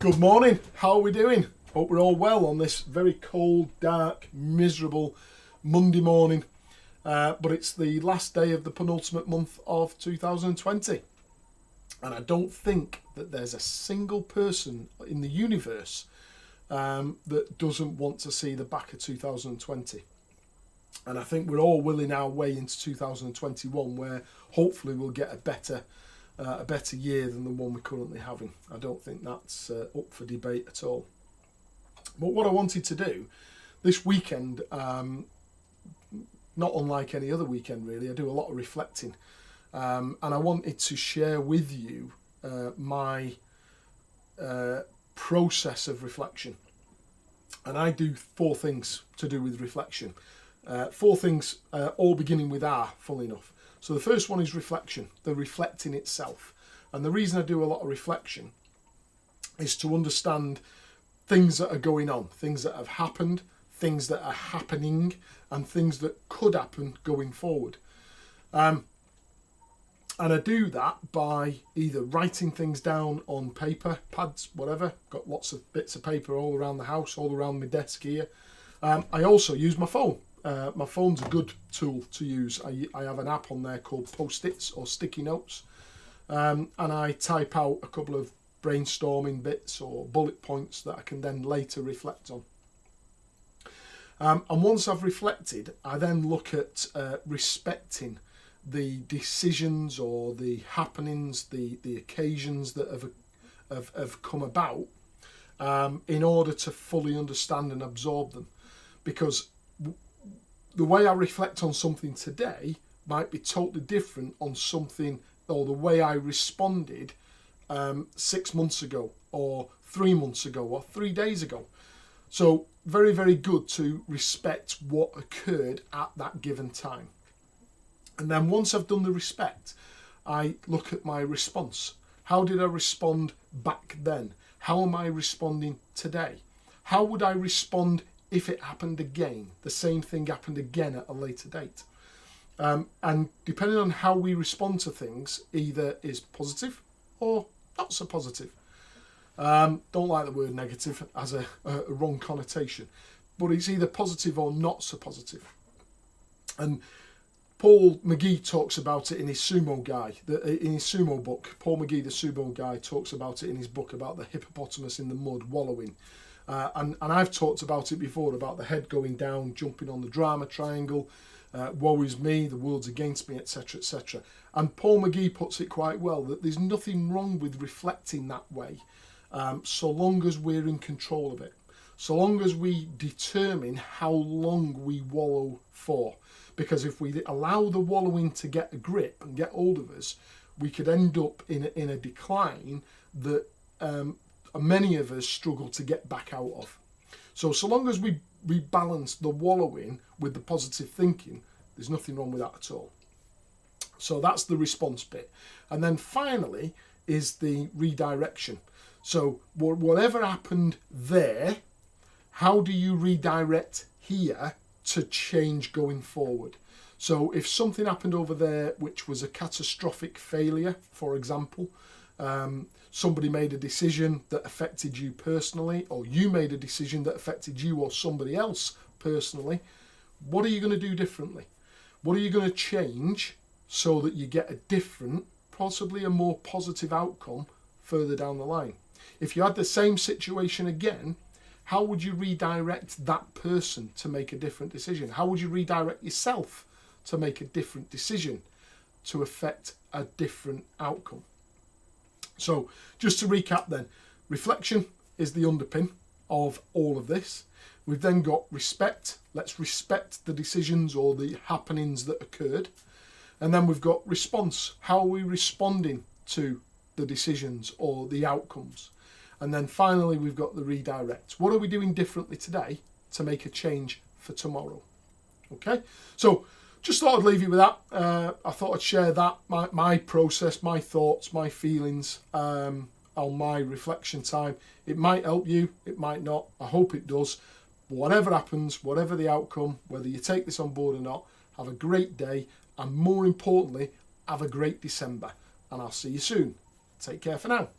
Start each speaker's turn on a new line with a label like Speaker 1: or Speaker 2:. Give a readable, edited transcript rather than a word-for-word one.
Speaker 1: Good morning, how are we doing? Hope we're all well on this very cold, dark, miserable Monday morning. But it's the last day of the penultimate month of 2020. And I don't think that there's a single person in the universe that doesn't want to see the back of 2020. And I think we're all willing our way into 2021 where hopefully we'll get a better year than the one we're currently having. I don't think that's up for debate at all. But what I wanted to do this weekend, not unlike any other weekend really, I do a lot of reflecting, and I wanted to share with you my process of reflection. And I do 4 things to do with reflection. 4 things, all beginning with R, funnily enough. So the first one is reflection, the reflecting itself. And the reason I do a lot of reflection is to understand things that are going on, things that have happened, things that are happening, and things that could happen going forward. And I do that by either writing things down on paper, pads, whatever. Got lots of bits of paper all around the house, all around my desk here. I also use my phone. My phone's a good tool to use. I have an app on there called Post-its or sticky notes, and I type out a couple of brainstorming bits or bullet points that I can then later reflect on. And once I've reflected, I then look at respecting the decisions or the happenings, the occasions that have come about, in order to fully understand and absorb them, because the way I reflect on something today might be totally different on something, or the way I responded 6 months ago or 3 months ago or 3 days ago. So very, very good to respect what occurred at that given time. And then once I've done the respect, I look at my response. How did I respond back then? How am I responding today? How would I respond if it happened again, the same thing happened again at a later date? And depending on how we respond to things, either is positive or not so positive. Don't like the word negative as a wrong connotation, but it's either positive or not so positive. And Paul McGee talks about it in his sumo book. Paul McGee, the sumo guy, talks about it in his book about the hippopotamus in the mud wallowing. And I've talked about it before, about the head going down, jumping on the drama triangle, woe is me, the world's against me, etc., etc. And Paul McGee puts it quite well, that there's nothing wrong with reflecting that way, so long as we're in control of it, so long as we determine how long we wallow for. Because if we allow the wallowing to get a grip and get hold of us, we could end up in a decline that many of us struggle to get back out of. So long as we balance the wallowing with the positive thinking, there's nothing wrong with that at all. So that's the response bit. And then finally is the redirection. So whatever happened there, how do you redirect here to change going forward? So if something happened over there which was a catastrophic failure, for example, somebody made a decision that affected you personally, or you made a decision that affected you or somebody else personally, what are you going to do differently? What are you going to change so that you get a different, possibly a more positive outcome further down the line? If you had the same situation again, how would you redirect that person to make a different decision? How would you redirect yourself to make a different decision to affect a different outcome? So just to recap then, reflection is the underpin of all of this. We've then got respect. Let's respect the decisions or the happenings that occurred. And then we've got response. How are we responding to the decisions or the outcomes? And then finally, we've got the redirect. What are we doing differently today to make a change for tomorrow? Okay, so just thought I'd leave you with that. I thought I'd share that, my process, my thoughts, my feelings on my reflection time. It might help you, it might not. I hope it does. But whatever happens, whatever the outcome, whether you take this on board or not, have a great day. And more importantly, have a great December. And I'll see you soon. Take care for now.